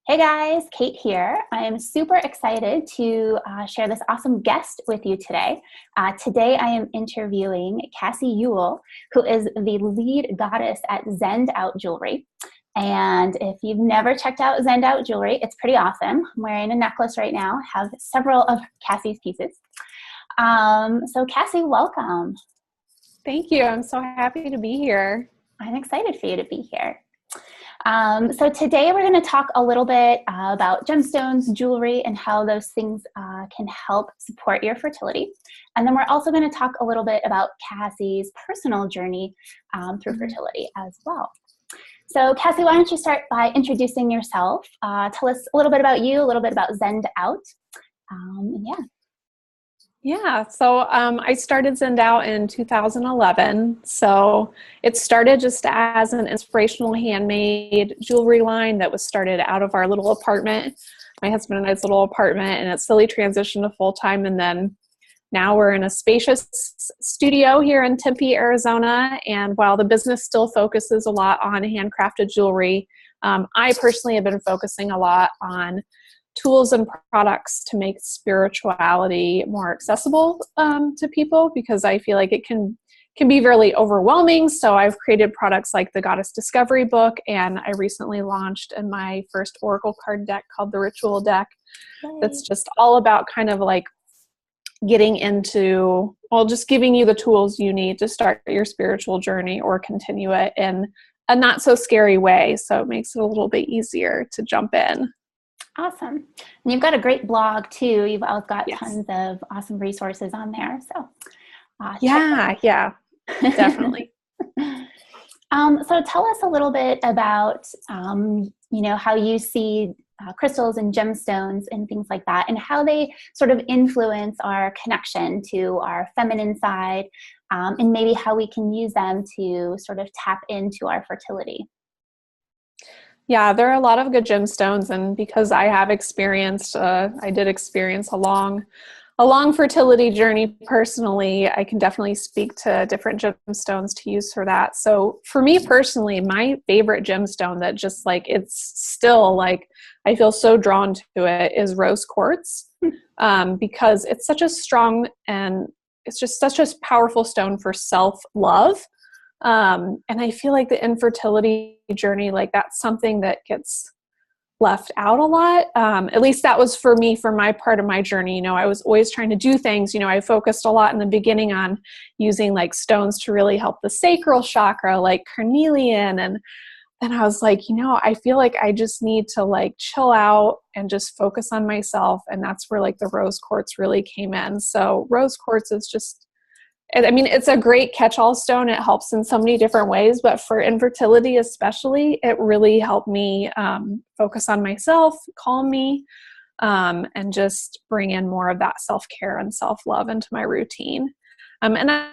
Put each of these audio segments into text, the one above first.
Hey guys, Kate here. I'm super excited to share this awesome guest with you today. Today I am interviewing Cassie Uhl, who is the lead goddess at ZennedOut Jewelry. And if you've never checked out ZennedOut Jewelry, it's pretty awesome. I'm wearing a necklace right now, have several of Cassie's pieces. So Cassie, welcome. Thank you. I'm so happy to be here. I'm excited for you to be here. So today we're going to talk a little bit about gemstones, jewelry, and how those things can help support your fertility. And then we're also going to talk a little bit about Cassie's personal journey through fertility as well. So Cassie, why don't you start by introducing yourself? Tell us a little bit about you, a little bit about ZennedOut. So I started ZennedOut in 2011. So it started just as an inspirational handmade jewelry line that was started out of our little apartment, my husband and I's little apartment, and it slowly transitioned to full-time. And then now we're in a spacious studio here in Tempe, Arizona. And while the business still focuses a lot on handcrafted jewelry, I personally have been focusing a lot on tools and products to make spirituality more accessible to people, because I feel like it can be really overwhelming. So I've created products like the Goddess Discovery book, and I recently launched in my first Oracle card deck called the Ritual Deck. That's just all about kind of like getting into, just giving you the tools you need to start your spiritual journey or continue it in a not so scary way. So it makes it a little bit easier to jump in. Awesome. And you've got a great blog too. You've got tons of awesome resources on there. So definitely. So tell us a little bit about, how you see crystals and gemstones and things like that, and how they sort of influence our connection to our feminine side, and maybe how we can use them to sort of tap into our fertility. Yeah, there are a lot of good gemstones, and because I have I did experience a long fertility journey personally, I can definitely speak to different gemstones to use for that. So for me personally, my favorite gemstone that just like, it's still like, I feel so drawn to it, is rose quartz, because it's such a strong and it's just such a powerful stone for self-love. And I feel like the infertility journey, like that's something that gets left out a lot. At least that was for me, for my part of my journey. I was always trying to do things, I focused a lot in the beginning on using like stones to really help the sacral chakra, like carnelian. And I was like, I feel like I just need to like chill out and just focus on myself. And that's where like the rose quartz really came in. So rose quartz is just, it's a great catch-all stone. It helps in so many different ways, but for infertility especially, it really helped me focus on myself, calm me, and just bring in more of that self-care and self-love into my routine. And I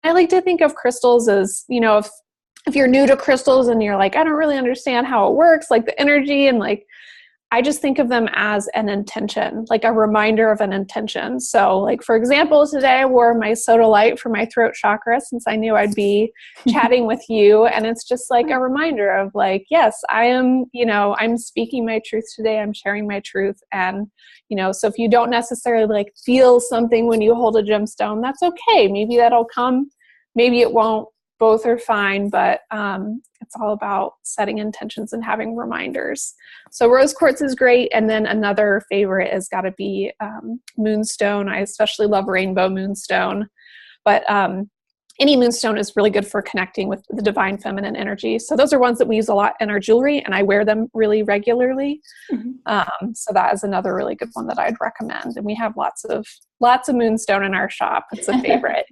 like to think of crystals as, if you're new to crystals and you're like, I don't really understand how it works, like the energy, and like, I just think of them as an intention, like a reminder of an intention. So like, for example, today I wore my sodalite for my throat chakra since I knew I'd be chatting with you. And it's just like a reminder of like, yes, I am, I'm speaking my truth today. I'm sharing my truth. And, so if you don't necessarily like feel something when you hold a gemstone, that's okay. Maybe that'll come, maybe it won't. Both are fine, but it's all about setting intentions and having reminders. So rose quartz is great. And then another favorite has got to be moonstone. I especially love rainbow moonstone, but any moonstone is really good for connecting with the divine feminine energy. So those are ones that we use a lot in our jewelry, and I wear them really regularly. Mm-hmm. So that is another really good one that I'd recommend. And we have lots of moonstone in our shop. It's a favorite.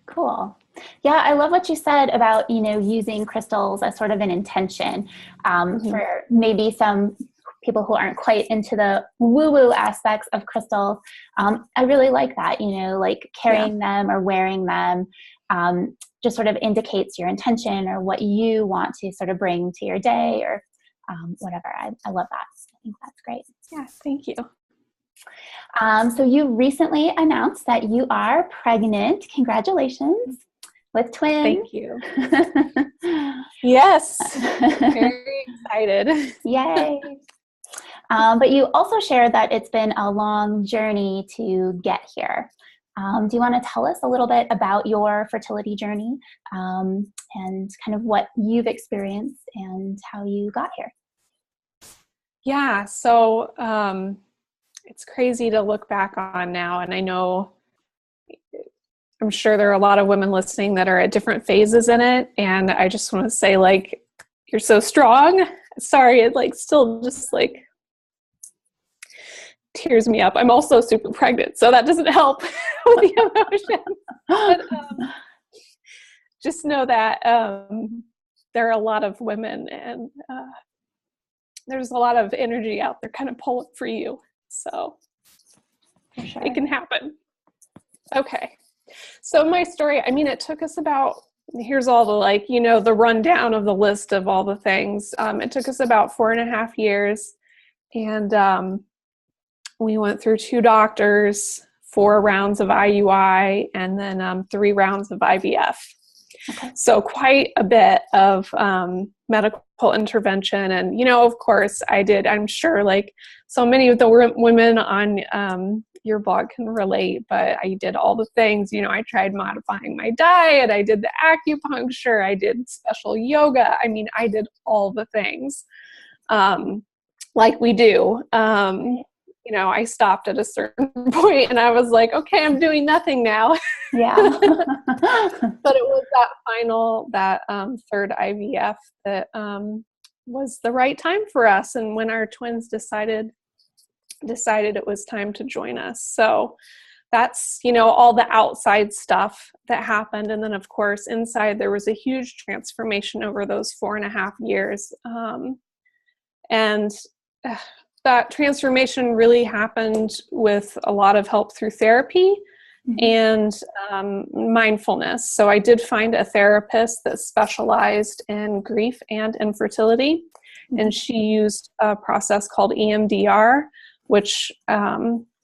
Cool. Yeah, I love what you said about, using crystals as sort of an intention for maybe some people who aren't quite into the woo-woo aspects of crystals. I really like that, like carrying them or wearing them just sort of indicates your intention or what you want to sort of bring to your day or whatever. I love that. I think that's great. Yeah, thank you. So you recently announced that you are pregnant. Congratulations. with twins. Thank you. Yes. Very excited. Yay. But you also shared that it's been a long journey to get here. Do you want to tell us a little bit about your fertility journey and kind of what you've experienced and how you got here? Yeah, so it's crazy to look back on now, and I'm sure there are a lot of women listening that are at different phases in it, and I just want to say, like, you're so strong. Sorry, it still just tears me up. I'm also super pregnant, so that doesn't help with the emotion. But just know that there are a lot of women, and there's a lot of energy out there kind of pulling for you. So For sure. it can happen. Okay. So my story, it took us here's all the the rundown of the list of all the things. It took us about 4.5 years, and we went through 2 doctors, 4 rounds of IUI, and then 3 rounds of IVF. Okay. So quite a bit of medical intervention. And, of course I'm sure so many of the women on your blog can relate, but I did all the things. I tried modifying my diet. I did the acupuncture. I did special yoga. I did all the things like we do. I stopped at a certain point and I was like, okay, I'm doing nothing now. Yeah. But it was that third IVF that was the right time for us. And when our twins decided it was time to join us. So that's, all the outside stuff that happened. And then of course, inside there was a huge transformation over those 4.5 years. And that transformation really happened with a lot of help through therapy and mindfulness. So I did find a therapist that specialized in grief and infertility, and she used a process called EMDR, which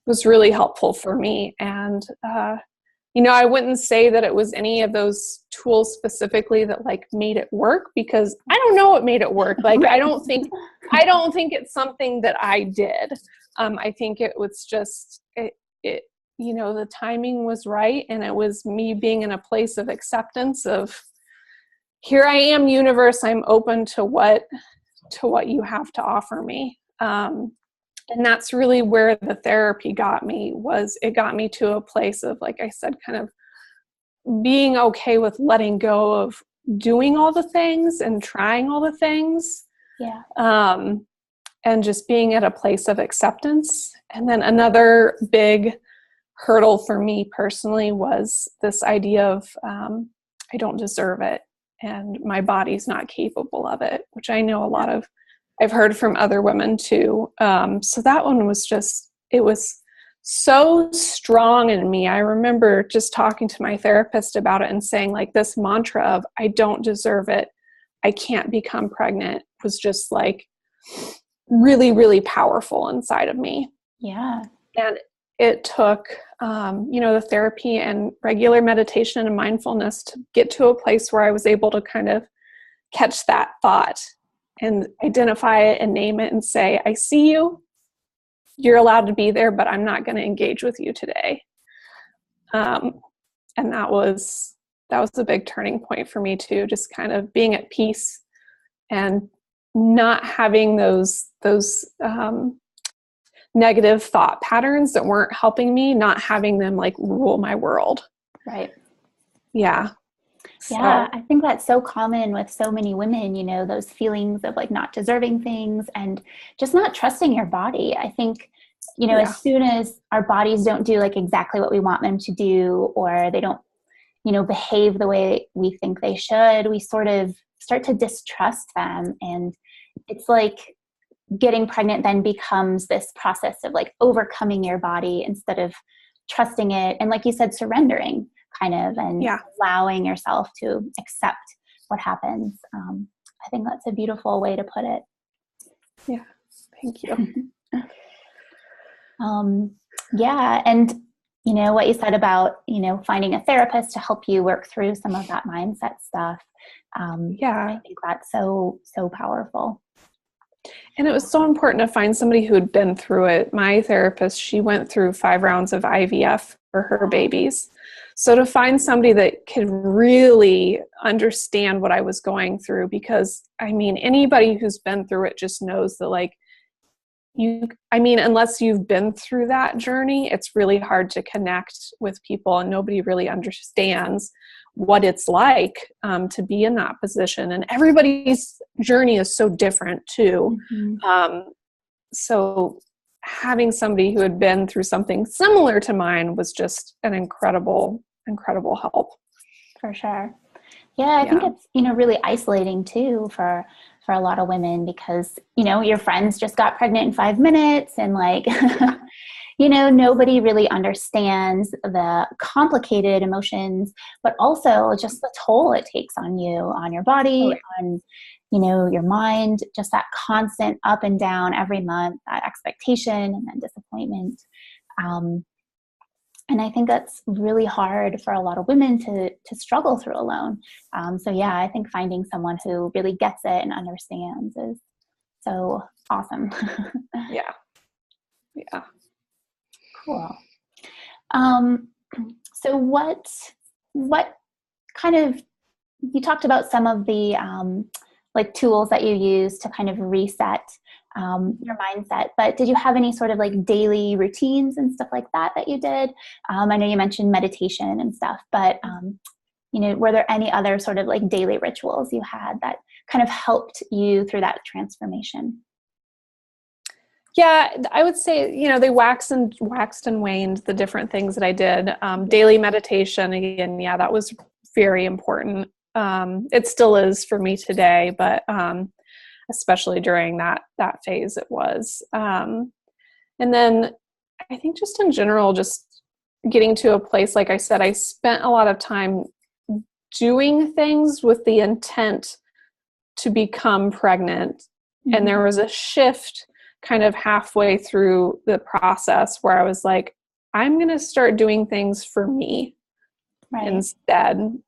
was really helpful for me. And I wouldn't say that it was any of those tools specifically that made it work, because I don't know what made it work. I don't think it's something that I did. I think it was just the timing was right, and it was me being in a place of acceptance of, here I am, universe, I'm open to what you have to offer me. And that's really where the therapy got me. It got me to a place of, like I said, kind of being okay with letting go of doing all the things and trying all the things. Yeah. And just being at a place of acceptance. And then another big hurdle for me personally was this idea of I don't deserve it and my body's not capable of it, which I know I've heard from other women too. So that one was it was so strong in me. I remember just talking to my therapist about it and saying this mantra of, I don't deserve it, I can't become pregnant, was just really, really powerful inside of me. Yeah. And it took, the therapy and regular meditation and mindfulness to get to a place where I was able to kind of catch that thought and identify it and name it and say, I see you, you're allowed to be there, but I'm not going to engage with you today. And that was a big turning point for me too, just kind of being at peace and not having those negative thought patterns that weren't helping me, not having them rule my world. Right. Yeah. Yeah, I think that's so common with so many women, those feelings of not deserving things and just not trusting your body. I think, as soon as our bodies don't do exactly what we want them to do, or they don't, behave the way we think they should, we sort of start to distrust them. And it's getting pregnant then becomes this process of overcoming your body instead of trusting it. And like you said, surrendering kind of, and allowing yourself to accept what happens. I think that's a beautiful way to put it. Yeah. Thank you. Yeah. And, what you said about, finding a therapist to help you work through some of that mindset stuff. I think that's so, so powerful. And it was so important to find somebody who had been through it. My therapist, she went through 5 rounds of IVF for her babies. So to find somebody that could really understand what I was going through, because anybody who's been through it just knows that unless you've been through that journey, it's really hard to connect with people, and nobody really understands what it's like to be in that position. And everybody's journey is so different too. So having somebody who had been through something similar to mine was just an incredible help. For sure. Yeah, I think it's, really isolating too for a lot of women, because, your friends just got pregnant in 5 minutes, and nobody really understands the complicated emotions, but also just the toll it takes on you, on your body, on, your mind, just that constant up and down every month, that expectation and then disappointment. And I think that's really hard for a lot of women to struggle through alone. So yeah, I think finding someone who really gets it and understands is so awesome. Yeah. Cool. So what kind of, you talked about some of the tools that you use to kind of reset your mindset, but did you have any sort of daily routines and stuff like that you did? I know you mentioned meditation and stuff, but were there any other sort of daily rituals you had that kind of helped you through that transformation? Yeah, I would say, they waxed and waned, the different things that I did. Daily meditation, again, that was very important. It still is for me today, but especially during that phase it was. And then I think just in general, just getting to a place, like I said, I spent a lot of time doing things with the intent to become pregnant. And there was a shift kind of halfway through the process where I was like, I'm going to start doing things for me instead.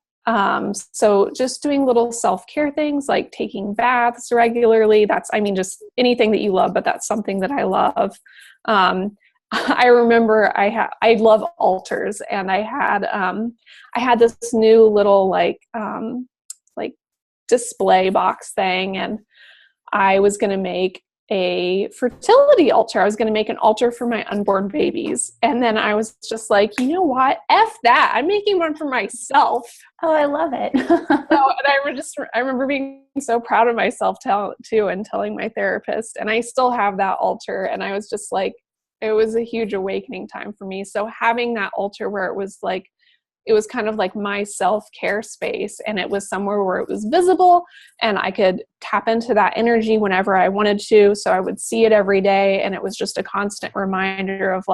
So just doing little self-care things like taking baths regularly. That's, just anything that you love, but that's something that I love. I remember I love altars, and I had this new little display box thing, and I was going to make a fertility altar. I was going to make an altar for my unborn babies. And then I was just like, you know what? F that. I'm making one for myself. Oh, I love it. And I remember being so proud of myself too, and telling my therapist, and I still have that altar. And I was just like, it was a huge awakening time for me. So having that altar where it was kind of like my self-care space, and it was somewhere where it was visible and I could tap into that energy whenever I wanted to. So I would see it every day, and it was just a constant reminder of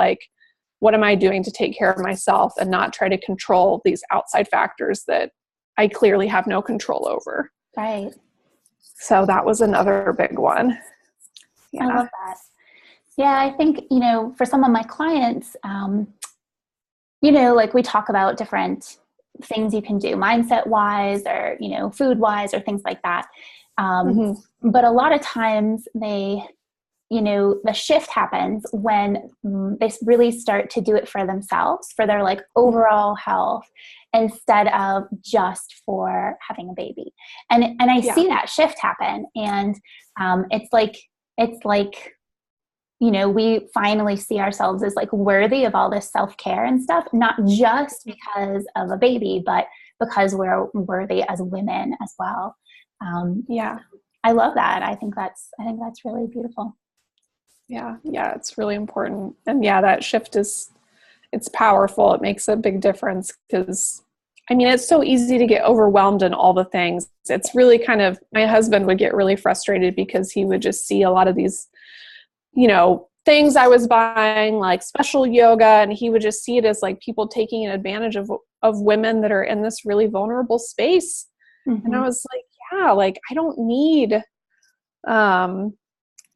what am I doing to take care of myself and not try to control these outside factors that I clearly have no control over. Right. So that was another big one. Yeah. I love that. Yeah, I think, for some of my clients, we talk about different things you can do mindset wise, or, food wise, or things like that. But a lot of times the shift happens when they really start to do it for themselves, for their overall health, instead of just for having a baby. And I see that shift happen. And it's like, we finally see ourselves as worthy of all this self-care and stuff, not just because of a baby, but because we're worthy as women as well. I love that. I think that's really beautiful. Yeah, it's really important. And that shift it's powerful. It makes a big difference, because it's so easy to get overwhelmed in all the things. It's really kind of, my husband would get really frustrated because he would just see a lot of these things I was buying, like special yoga, and he would just see it as people taking advantage of women that are in this really vulnerable space. And I was like, I don't need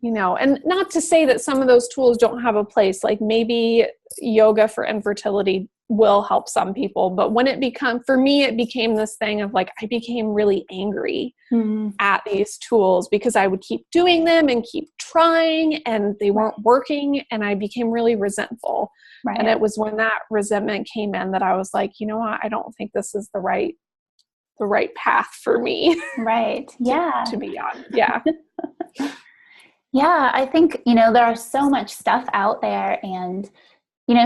and not to say that some of those tools don't have a place, like maybe yoga for infertility will help some people, but when for me, it became this thing of like, I became really angry at these tools because I would keep doing them and keep trying and they weren't working. And I became really resentful. Right. And it was when that resentment came in that I was like, you know what? I don't think this is the right path for me. Right. Yeah. to be on. Yeah. Yeah. I think, there are so much stuff out there and,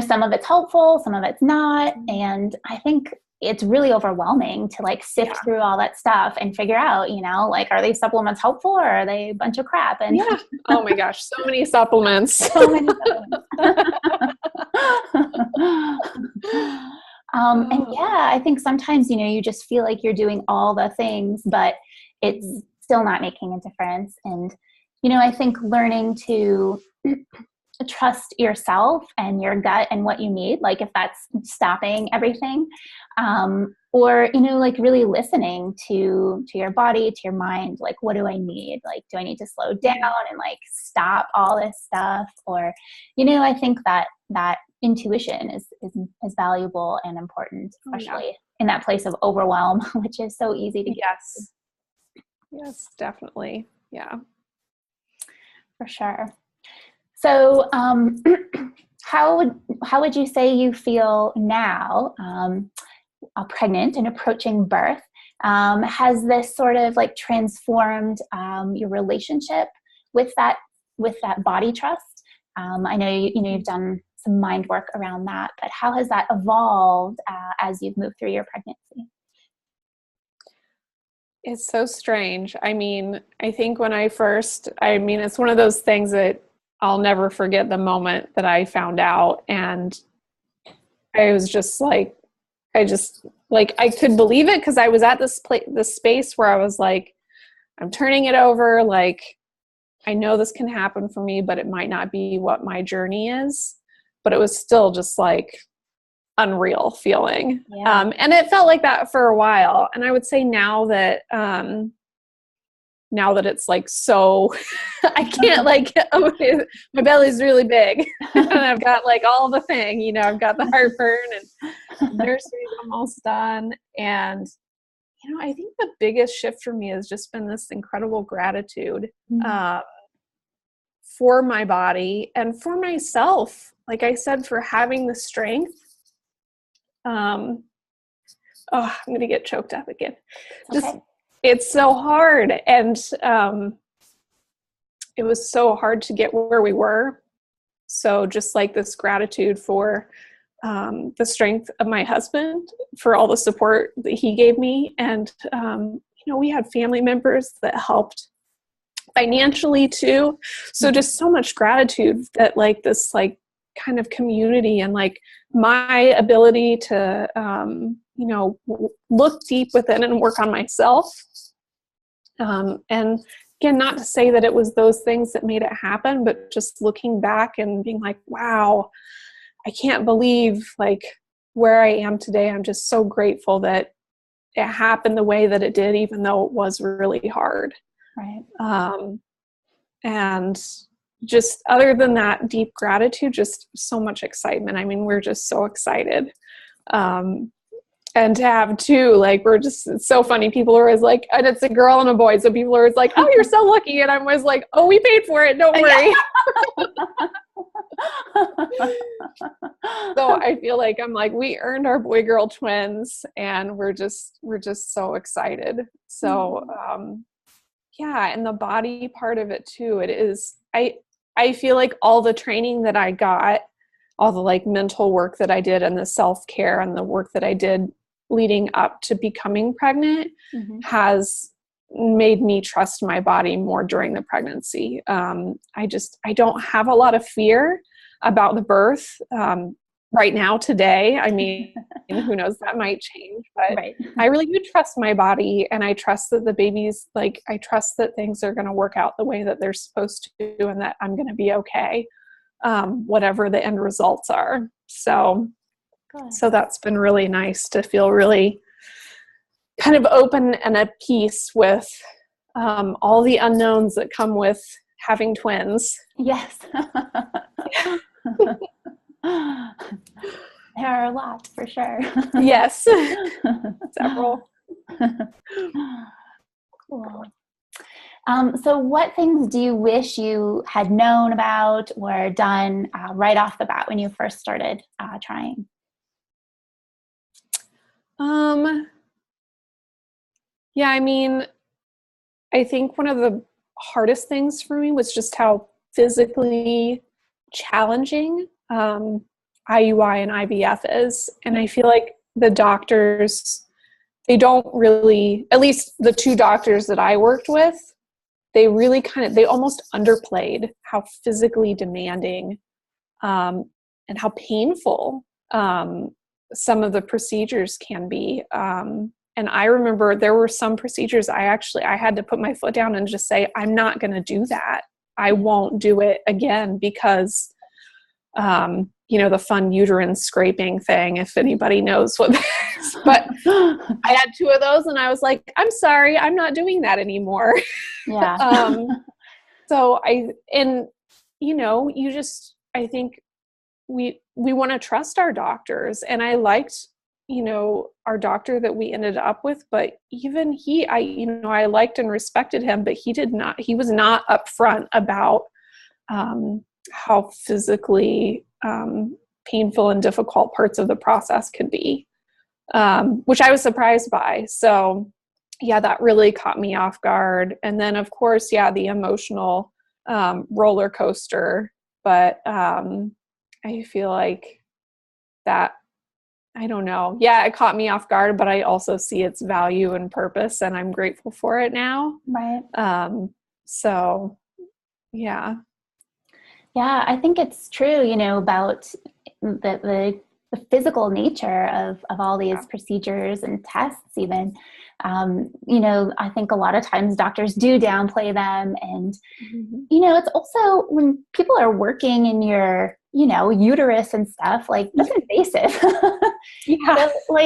some of it's helpful, some of it's not. And I think it's really overwhelming to like sift through all that stuff and figure out, like, are these supplements helpful or are they a bunch of crap? And oh my gosh, so many supplements. So many supplements. And I think sometimes, you just feel like you're doing all the things, but it's still not making a difference. And, I think learning to trust yourself and your gut and what you need, like if that's stopping everything, or, like really listening to your body, to your mind, like, what do I need? Like, do I need to slow down and like stop all this stuff? Or, I think that intuition is valuable and important, especially in that place of overwhelm, which is so easy to get. Yes, definitely. Yeah. For sure. So, how would you say you feel now, pregnant and approaching birth? Has this sort of like transformed your relationship with that body trust? I know you've done some mind work around that, but how has that evolved as you've moved through your pregnancy? It's so strange. I mean, I think it's one of those things that I'll never forget the moment that I found out. And I was just like, I could believe it because I was at this space where I was like, I'm turning it over. Like, I know this can happen for me, but it might not be what my journey is. But it was still just like unreal feeling. Yeah. And it felt like that for a while. And I would say now that it's like, so I can't like, my belly's really big and I've got like all the thing, I've got the heartburn and nursery's almost done. And, I think the biggest shift for me has just been this incredible gratitude for my body and for myself. Like I said, for having the strength. I'm going to get choked up again. Just, it's so hard. And, it was so hard to get where we were. So just like this gratitude for, the strength of my husband, for all the support that he gave me. And, we had family members that helped financially too. So just so much gratitude that like this, like kind of community and like my ability to, look deep within and work on myself. And again, not to say that it was those things that made it happen, but just looking back and being like, wow, I can't believe like where I am today. I'm just so grateful that it happened the way that it did, even though it was really hard. Right. And just other than that deep gratitude, just so much excitement. I mean, we're just so excited. And to have two, like, it's so funny. People are always like, and it's a girl and a boy. So people are always like, oh, you're so lucky. And I'm always like, oh, we paid for it. Don't worry. So I feel like I'm like, we earned our boy girl twins and we're just so excited. So, and the body part of it too, it is, I feel like all the training that I got, all the like mental work that I did and the self-care and the work that I did leading up to becoming pregnant has made me trust my body more during the pregnancy. I don't have a lot of fear about the birth right now today. I mean, who knows, that might change, but I really do trust my body and I trust that the baby's like, I trust that things are going to work out the way that they're supposed to and that I'm going to be okay. Whatever the end results are. So that's been really nice to feel really kind of open and at peace with all the unknowns that come with having twins. Yes. There are a lot for sure. Yes. Several. Cool. So what things do you wish you had known about or done right off the bat when you first started trying? Yeah, I mean, I think one of the hardest things for me was just how physically challenging IUI and IVF is. And I feel like the doctors, they don't really, at least the two doctors that I worked with, they really they almost underplayed how physically demanding and how painful some of the procedures can be. And I remember there were some procedures I had to put my foot down and just say, I'm not going to do that. I won't do it again because, the fun uterine scraping thing, if anybody knows what that is. But I had two of those and I was like, I'm sorry, I'm not doing that anymore. Yeah. I think we want to trust our doctors. And I liked, our doctor that we ended up with, but even I liked and respected him, but he was not upfront about how physically painful and difficult parts of the process could be, which I was surprised by. So yeah, that really caught me off guard. And then of course, the emotional roller coaster, but I feel like that, I don't know. Yeah, it caught me off guard, but I also see its value and purpose, and I'm grateful for it now. Right. So, yeah. Yeah, I think it's true, about the physical nature of all these procedures and tests even. I think a lot of times doctors do downplay them. And, it's also when people are working in your, uterus and stuff, like that's invasive. Yeah. So,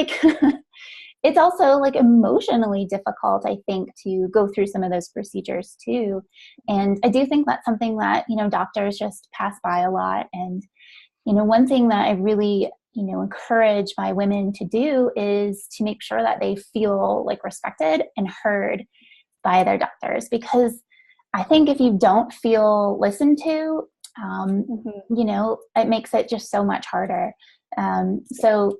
it's also emotionally difficult, I think, to go through some of those procedures too. And I do think that's something that, doctors just pass by a lot. And, one thing that I really, encourage my women to do is to make sure that they feel respected and heard by their doctors. Because I think if you don't feel listened to, it makes it just so much harder. So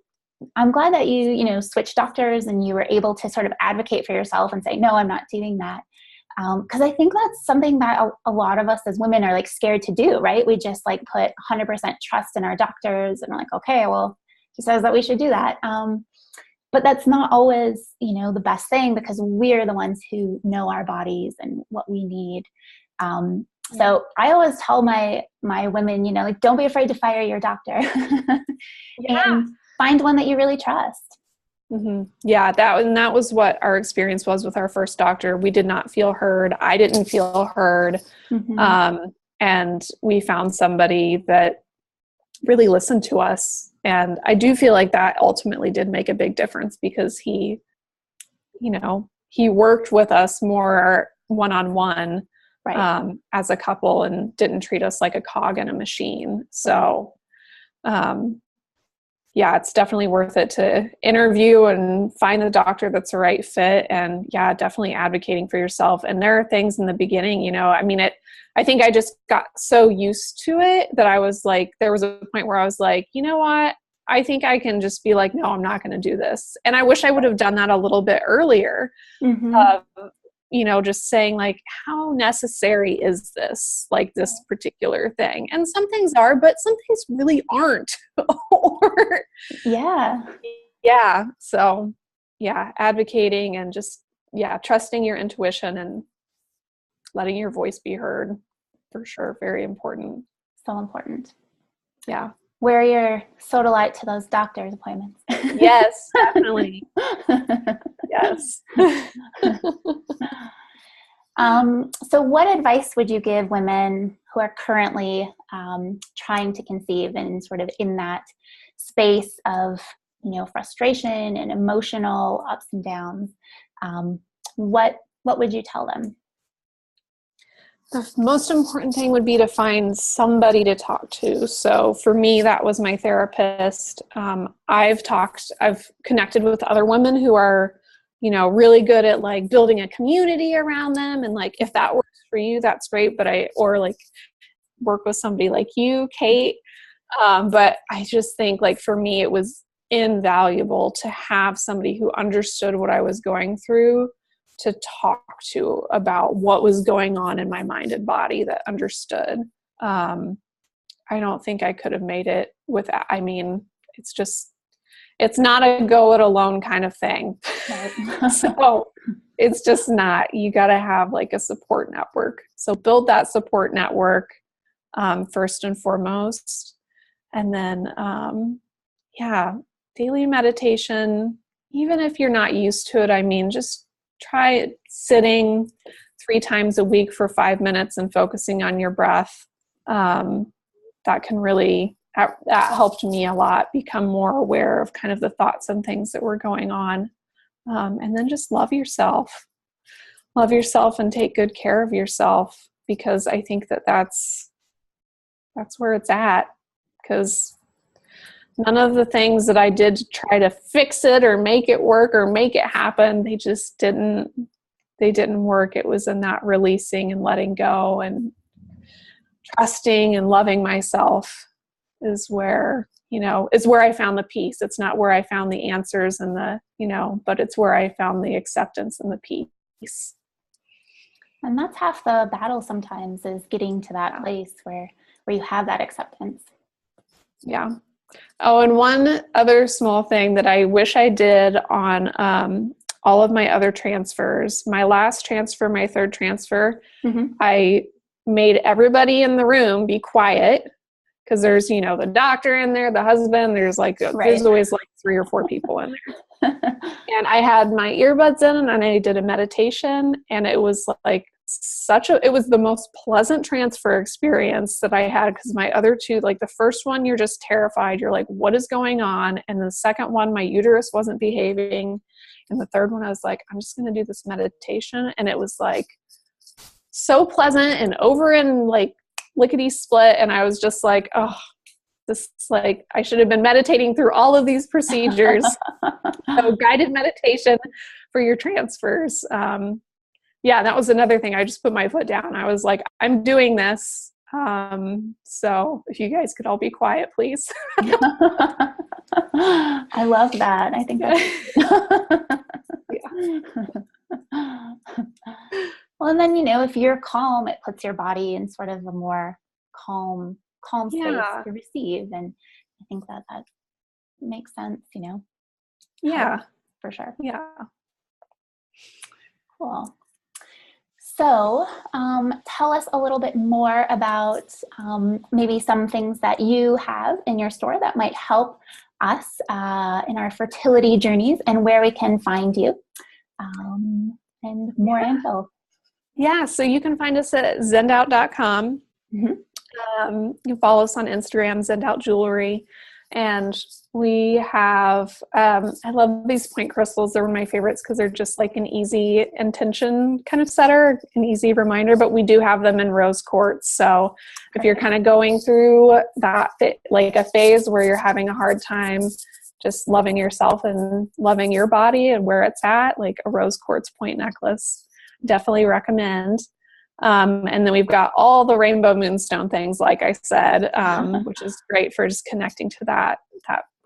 I'm glad that you switched doctors and you were able to sort of advocate for yourself and say, no, I'm not doing that. Because I think that's something that a lot of us as women are scared to do, right? We just put 100% trust in our doctors and we're like, okay, well, he says that we should do that. But that's not always, the best thing because we're the ones who know our bodies and what we need. So I always tell my women, don't be afraid to fire your doctor and find one that you really trust. Mm-hmm. Yeah, that was what our experience was with our first doctor. We did not feel heard. I didn't feel heard. And we found somebody that really listened to us. And I do feel like that ultimately did make a big difference because he worked with us more one-on-one, right, as a couple and didn't treat us like a cog in a machine. So, it's definitely worth it to interview and find the doctor that's the right fit. And definitely advocating for yourself. And there are things in the beginning, I think I just got so used to it that I was like, there was a point where I was like, you know what? I think I can just be like, no, I'm not going to do this. And I wish I would have done that a little bit earlier. Just saying how necessary is this, this particular thing? And some things are, but some things really aren't. So advocating and just, trusting your intuition and letting your voice be heard for sure. Very important. So important. Yeah. Wear your soda light to those doctor's appointments. Yes, definitely. Yes. So what advice would you give women who are currently trying to conceive and sort of in that space of, frustration and emotional ups and downs? What would you tell them? The most important thing would be to find somebody to talk to. So for me, that was my therapist. I've connected with other women who are, really good at like building a community around them. And like, if that works for you, that's great. Or like work with somebody like you, Kate. But I just think like for me, it was invaluable to have somebody who understood what I was going through to talk to about what was going on in my mind and body, that understood. I don't think I could have made it without. I mean, it's not a go it alone kind of thing. Right. So it's just not. You got to have like a support network. So build that support network first and foremost. And then, daily meditation, even if you're not used to it, I mean, just try sitting 3 times a week for 5 minutes and focusing on your breath. That can really, that helped me a lot, become more aware of kind of the thoughts and things that were going on. And then just love yourself and take good care of yourself, because I think that's where it's at. Because none of the things that I did to try to fix it or make it work or make it happen, they didn't work. It was in that releasing and letting go and trusting and loving myself is where I found the peace. It's not where I found the answers and but it's where I found the acceptance and the peace. And that's half the battle sometimes, is getting to that place where you have that acceptance. Yeah. Oh, and one other small thing that I wish I did on all of my other transfers, my last transfer, my third transfer, I made everybody in the room be quiet, because there's, the doctor in there, the husband, there's always like 3 or 4 people in there. And I had my earbuds in and I did a meditation, and it was like it was the most pleasant transfer experience that I had, because my other 2, like the first one, you're just terrified. You're like, what is going on? And the second one, my uterus wasn't behaving. And the third one, I was like, I'm just going to do this meditation. And it was like so pleasant and over in like lickety split. And I was just like, oh, this is like, I should have been meditating through all of these procedures. So guided meditation for your transfers. That was another thing. I just put my foot down. I was like, I'm doing this. So if you guys could all be quiet, please. I love that. I think that's Well, and then, if you're calm, it puts your body in sort of a more calm space to receive. And I think that makes sense, Yeah, for sure. Yeah. Cool. So tell us a little bit more about maybe some things that you have in your store that might help us in our fertility journeys, and where we can find you, and more info. Yeah, so you can find us at ZennedOut.com. You can follow us on Instagram, ZennedOut Jewelry. And we have, I love these point crystals. They're one of my favorites because they're just like an easy intention kind of setter, an easy reminder, but we do have them in rose quartz. So if you're kind of going through that, like a phase where you're having a hard time just loving yourself and loving your body and where it's at, like a rose quartz point necklace, definitely recommend. And then we've got all the rainbow moonstone things, like I said, which is great for just connecting to that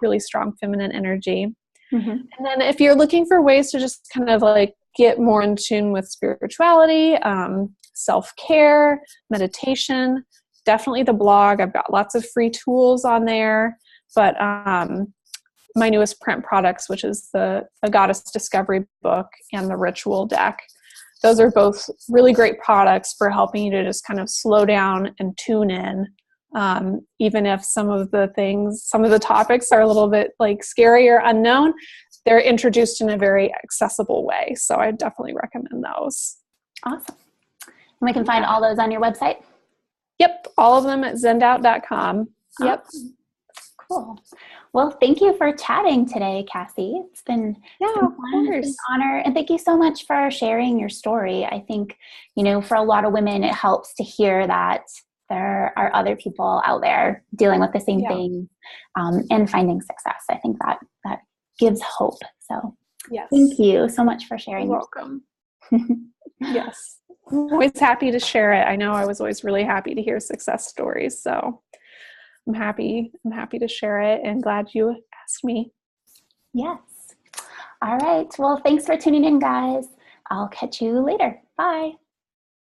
really strong feminine energy. And then if you're looking for ways to just kind of like get more in tune with spirituality, self-care, meditation, definitely the blog. I've got lots of free tools on there, but my newest print products, which is the Goddess Discovery book and the Ritual deck, those are both really great products for helping you to just kind of slow down and tune in. Even if some of the topics are a little bit like scary or unknown, they're introduced in a very accessible way. So I definitely recommend those. Awesome. And we can find all those on your website? Yep. All of them at ZennedOut.com. Yep. Cool. Well, thank you for chatting today, Cassie. Yeah, it's been of fun. It's been an course. honor. And thank you so much for sharing your story. I think, for a lot of women, it helps to hear that there are other people out there dealing with the same Yeah. thing, and finding success. I think that gives hope. So Yes. thank you so much for You're sharing welcome. your story. Yes. I'm always happy to share it. I know I was always really happy to hear success stories. So I'm happy to share it and glad you asked me. Yes. All right. Well, thanks for tuning in, guys. I'll catch you later. Bye.